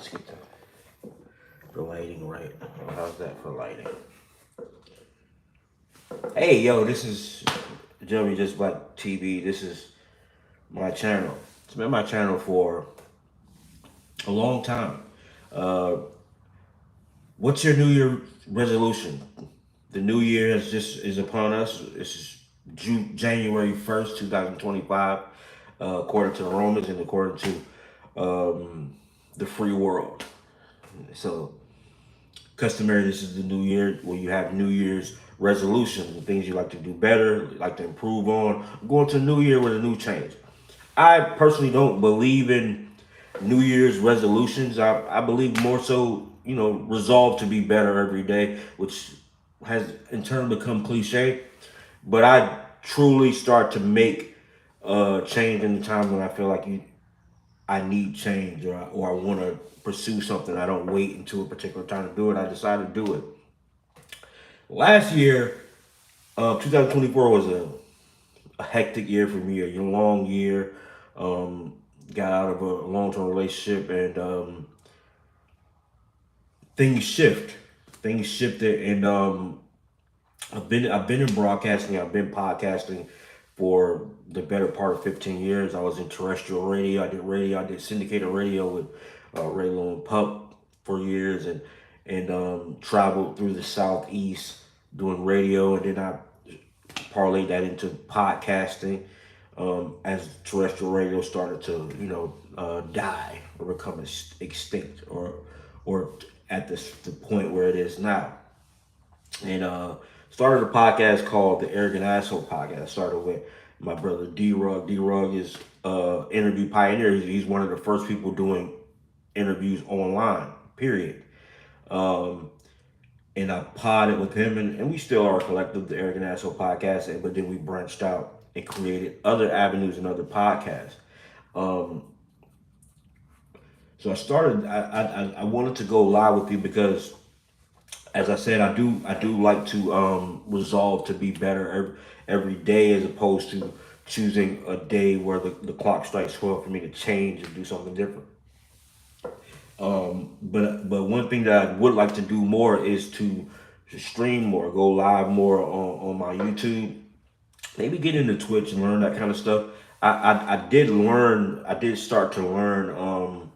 Let's get the lighting right. How's that for lighting? Hey, yo, this is Jus'Black TV. This is my channel. It's been my channel for a long time. Uh, what's your New Year resolution? The New Year is upon us. This is January 1st, 2025, according to the Romans and according to the free world. So, customary, this is the New Year where you have New Year's resolutions, the things you like to do better, like to improve on. Going to New Year with a new change. I personally don't believe in New Year's resolutions. I believe more so, resolve to be better every day, which has in turn become cliche. But I truly start to make change in the times when I feel like I need change or I want to pursue something. I don't wait until a particular time to do it. I decide to do it. Last year, 2024 was a hectic year for me, a long year. Got out of a long-term relationship and things shift. Things shifted and I've been in broadcasting, I've been podcasting for the better part of 15 years. I was in terrestrial radio, I did syndicated radio with Ray Lou and Pup for years and traveled through the Southeast doing radio, and then I parlayed that into podcasting as terrestrial radio started to die or become extinct or at the point where it is now. And started a podcast called the Arrogant Asshole Podcast. Started with my brother D-Rug. D-Rug is interview pioneer. He's one of the first people doing interviews online, period. And I podded with him, and we still are a collective, the Arrogant Asshole Podcast, but then we branched out and created other avenues and other podcasts. So I started, I wanted to go live with you because, as I said, I do like to resolve to be better every day, as opposed to choosing a day where the clock strikes 12 for me to change and do something different. But one thing that I would like to do more is to stream more, go live more on my YouTube, maybe get into Twitch and learn that kind of stuff. I did start to learn.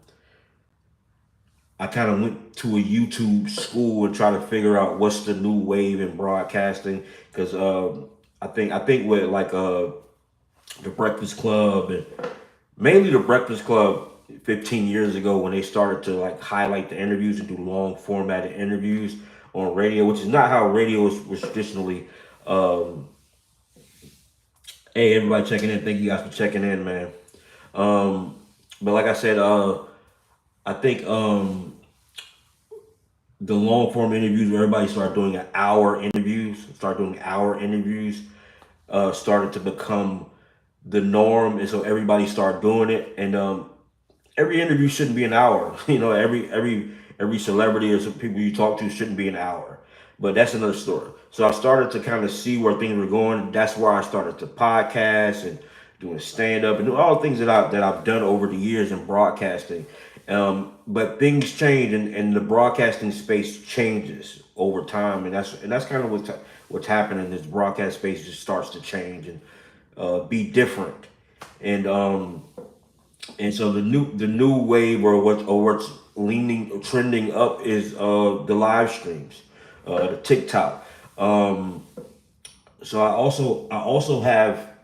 I kind of went to a YouTube school and try to figure out what's the new wave in broadcasting, because I think with like the Breakfast Club, and mainly the Breakfast Club 15 years ago, when they started to like highlight the interviews and do long formatted interviews on radio, which is not how radio was traditionally. Hey, everybody checking in. Thank you guys for checking in, man. But like I said, I think the long form interviews where everybody started doing hour interviews, started to become the norm, and so everybody started doing it. And every interview shouldn't be an hour. Every celebrity or some people you talk to shouldn't be an hour. But that's another story. So I started to kind of see where things were going. That's where I started to podcast and doing stand up and do all the things that I've done over the years in broadcasting. But things change, and the broadcasting space changes over time, and that's kind of what's happening. This broadcast space just starts to change and be different, and so the new wave or what's trending up is the live streams, the TikTok. So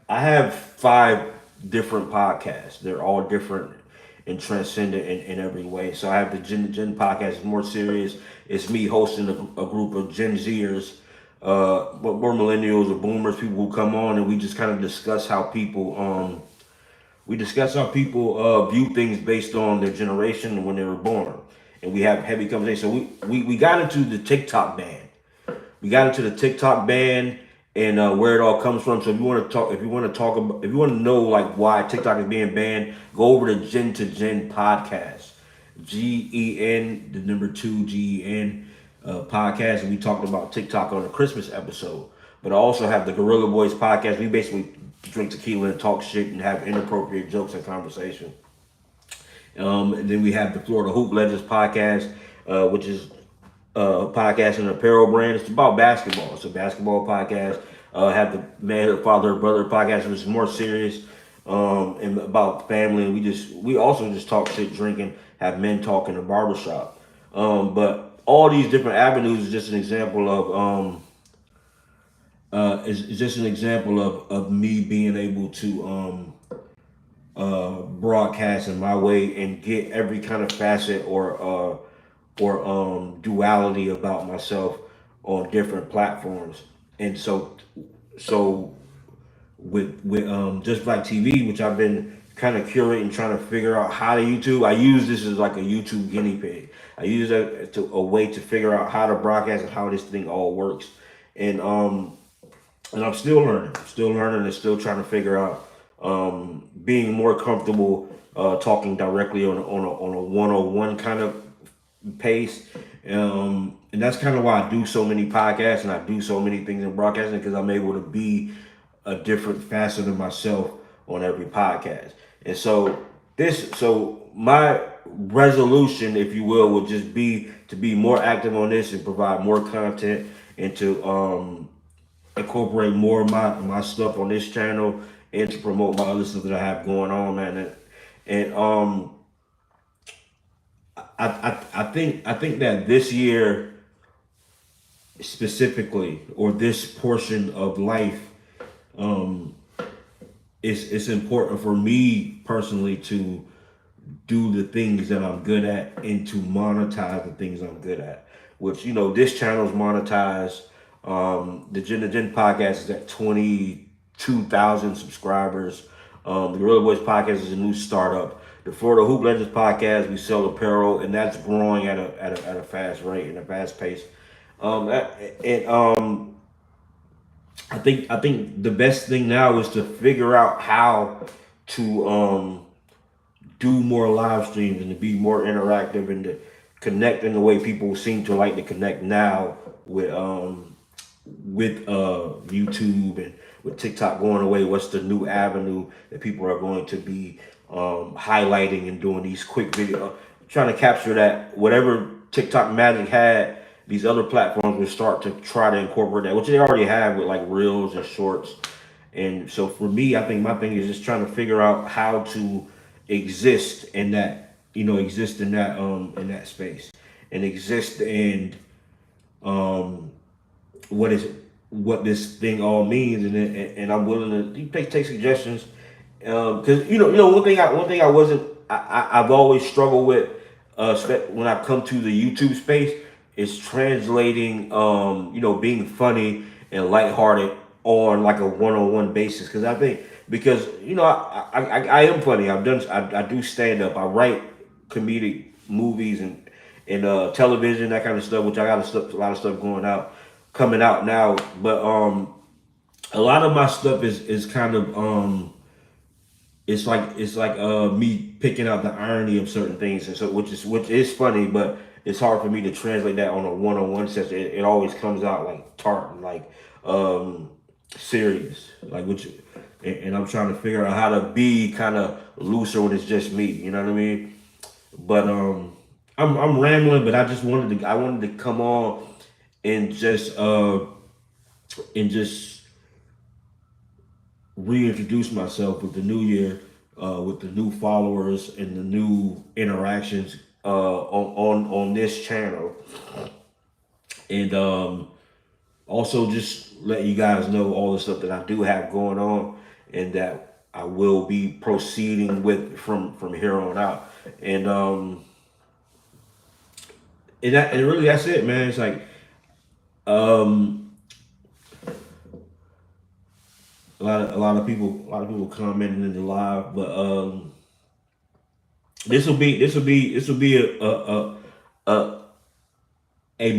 I have 5 different podcasts. They're all different and transcendent in every way. So I have the Gen podcast. It's more serious. It's me hosting a group of Gen Zers, but more millennials or boomers, people who come on, and we just kind of discuss how people view things based on their generation and when they were born. And we have heavy conversations. So we got into the TikTok ban. And where it all comes from. So if you want to know like why TikTok is being banned, go over to Gen podcast, GEN, the number 2 GEN podcast, and we talked about TikTok on the Christmas episode. But I also have the Gorilla Boys podcast. We basically drink tequila and talk shit and have inappropriate jokes and conversation. And then we have the Florida Hoop Legends podcast, which is podcast and apparel brand. It's about basketball. It's a basketball podcast. Have the Man, Father, Brother podcast, which is more serious and about family. And we also just talk shit, drinking, have men talk in the barbershop. But all these different avenues is just an example is just an example of me being able to broadcast in my way and get every kind of facet or duality about myself on different platforms. And so with Jus'Black TV, which I've been kind of curating, trying to figure out how to YouTube. I use this as like a YouTube guinea pig. I use that to a way to figure out how to broadcast and how this thing all works. And I'm still learning. And still trying to figure out being more comfortable talking directly on a one-on-one kind of pace. And that's kind of why I do so many podcasts and I do so many things in broadcasting, because I'm able to be a different facet of myself on every podcast. And so my resolution, if you will, would just be to be more active on this and provide more content and to incorporate more of my stuff on this channel and to promote my other stuff that I have going on, man. And I think that this year specifically, or this portion of life, it's important for me personally to do the things that I'm good at and to monetize the things I'm good at. Which, this channel is monetized. The Gen podcast is at 22,000 subscribers. The Gorilla Boys podcast is a new startup. The Florida Hoop Legends podcast, we sell apparel, and that's growing at a fast rate and a fast pace. I think the best thing now is to figure out how to do more live streams and to be more interactive and to connect in the way people seem to like to connect now with YouTube and with TikTok going away. What's the new avenue that people are going to be highlighting and doing these quick videos, trying to capture that whatever TikTok magic had, these other platforms will start to try to incorporate that, which they already have with like reels and shorts. And so for me, I think my thing is just trying to figure out how to exist in that, in that space and exist and what this thing all means, and I'm willing to take suggestions, because one thing I wasn't I've always struggled with when I come to the YouTube space is translating being funny and lighthearted on like a one-on-one basis, because I think I am funny. I do stand up. I write comedic movies and television, that kind of stuff, which I got a lot of stuff coming out now. But a lot of my stuff is kind of it's like me picking out the irony of certain things, and so which is funny, but it's hard for me to translate that on a one-on-one session. It always comes out like tart and like serious, like and I'm trying to figure out how to be kind of looser when it's just me. You know what I mean? But I'm rambling, but I wanted to come on and just reintroduce myself with the new year, with the new followers and the new interactions on this channel, and also just let you guys know all the stuff that I do have going on and that I will be proceeding with from here on out. And really that's it, man. It's like a lot of people commenting in the live, but this will be a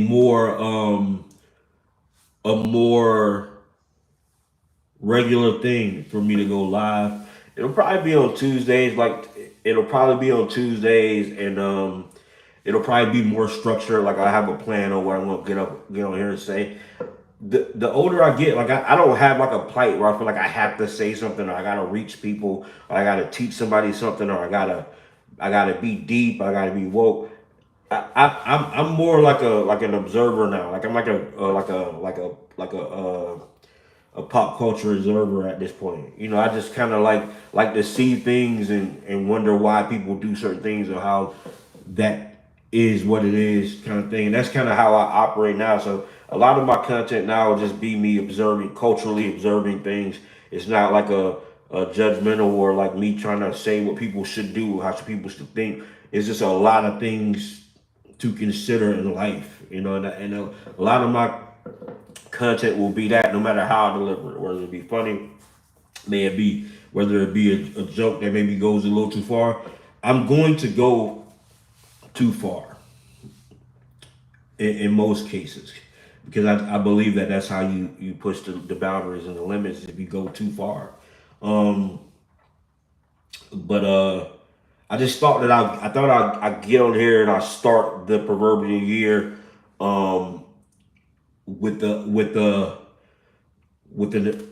more regular thing for me to go live. It'll probably be on Tuesdays, and it'll probably be more structured. Like I have a plan on where I'm gonna get on here and say. The older I get, like I don't have like a plight where I feel like I have to say something, or I gotta reach people, or I gotta teach somebody something, or I I gotta be deep. I gotta be woke. I'm more like an observer now. Like I'm like a pop culture observer at this point. You know, I just kind of like to see things and wonder why people do certain things or how that is what it is kind of thing. And that's kind of how I operate now. So a lot of my content now will just be me observing, culturally observing things. It's not like a judgmental or like me trying to say what people should do, how should people should think. It's just a lot of things to consider in life, you know, and a lot of my content will be that no matter how I deliver it, whether it be funny, may it be whether it be a joke that maybe goes a little too far. I'm going to go too far in most cases because I believe that that's how you push the boundaries and the limits if you go too far. Um, but I just thought that I thought I get on here and I start the proverbial year um, with an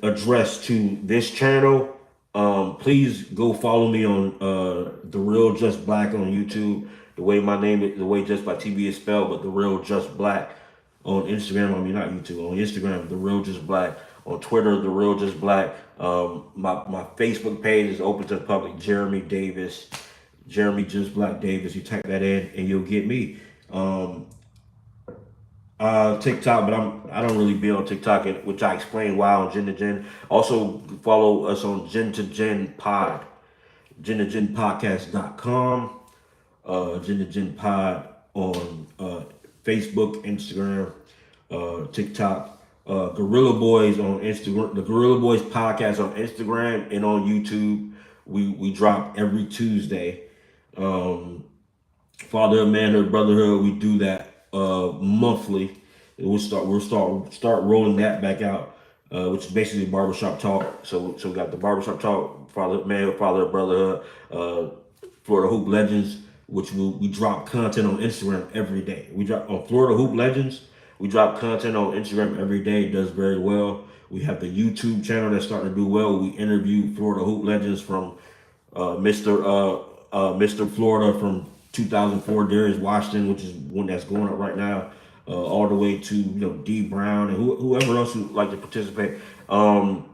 address to this channel. Please go follow me on The Real Jus'Black on YouTube. The way my name is, the way Jus'Black TV is spelled, but The Real Jus'Black on Instagram. I mean, not YouTube, on Instagram, The Real Jus'Black. On Twitter, The Real Jus'Black. My Facebook page is open to the public. Jeremy Jus'Black Davis. You type that in and you'll get me. TikTok, but I don't really be on TikTok, which I explain why on Gen to Gen. Also follow us on Gen to Gen Pod, gen2genpodcast.com, Gen to Gen Pod on Facebook, Instagram, TikTok, Gorilla Boys on Instagram, the Gorilla Boys podcast on Instagram and on YouTube. We drop every Tuesday. Fatherhood, manhood, brotherhood. We do that monthly. We'll start rolling that back out, which is basically barbershop talk. So we got the barbershop talk, fatherhood, manhood, fatherhood, brotherhood, Florida Hoop Legends, which we drop content on Instagram every day. We drop on Florida Hoop Legends. We drop content on Instagram every day. It does very well. We have the YouTube channel that's starting to do well. We interview Florida Hoop Legends from Mr. Florida from 2004, Darius Washington, which is one that's going up right now, all the way to D Brown and whoever else who like to participate. What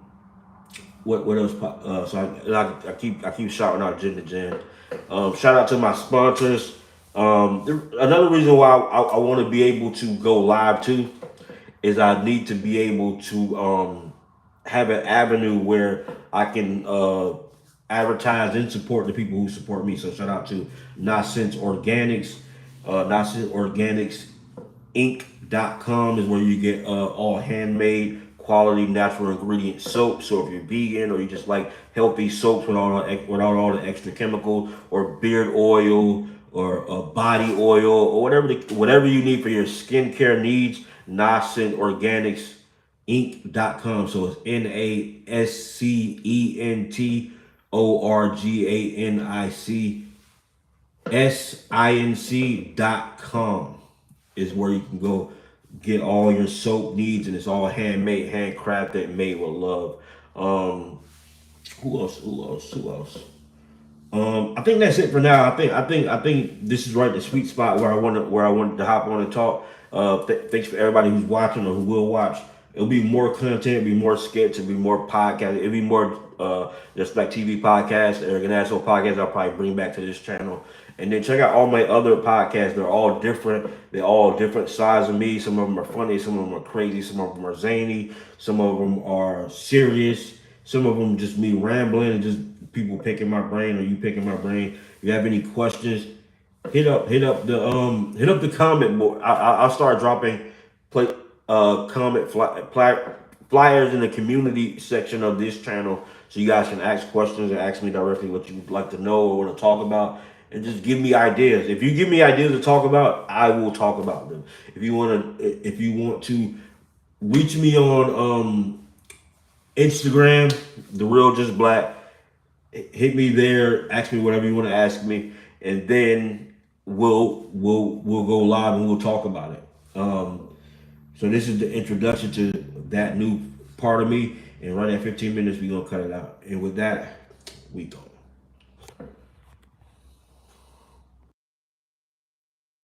else? So I keep shouting out Gen to Gen. Shout out to my sponsors. Another reason why I want to be able to go live too is I need to be able to have an avenue where I can advertise and support the people who support me. So shout out to Nonsense Organics. Nonsense Organics Inc.com is where you get all handmade quality natural ingredient soap. So if you're vegan or you just like healthy soaps without all the extra chemicals, or beard oil or body oil or whatever you need for your skincare needs, Nonsense Organics Inc.com. So it's NASCENTORGANICSINC.com is where you can go get all your soap needs, and it's all handmade, handcrafted, made with love. Who else? I think that's it for now. I think this is right the sweet spot where I wanted to hop on and talk. Thanks for everybody who's watching or who will watch. It'll be more content, it'll be more skits, it'll be more podcasts, it'll be more Jus'Black TV podcast, Eric and Asshole podcast. I'll probably bring back to this channel. And then check out all my other podcasts. They're all different. They're all different sides of me. Some of them are funny. Some of them are crazy. Some of them are zany. Some of them are serious. Some of them just me rambling and just people picking my brain or you picking my brain. If you have any questions, hit up the comment board. I'll start dropping comment flyers in the community section of this channel, so you guys can ask questions and ask me directly what you would like to know or want to talk about. And just give me ideas. If you give me ideas to talk about, I will talk about them. If you want to reach me on Instagram, The Real Jus'Black, hit me there. Ask me whatever you want to ask me, and then we'll go live and we'll talk about it. So this is the introduction to that new part of me, and right at 15 minutes we're gonna cut it out. And with that, we go.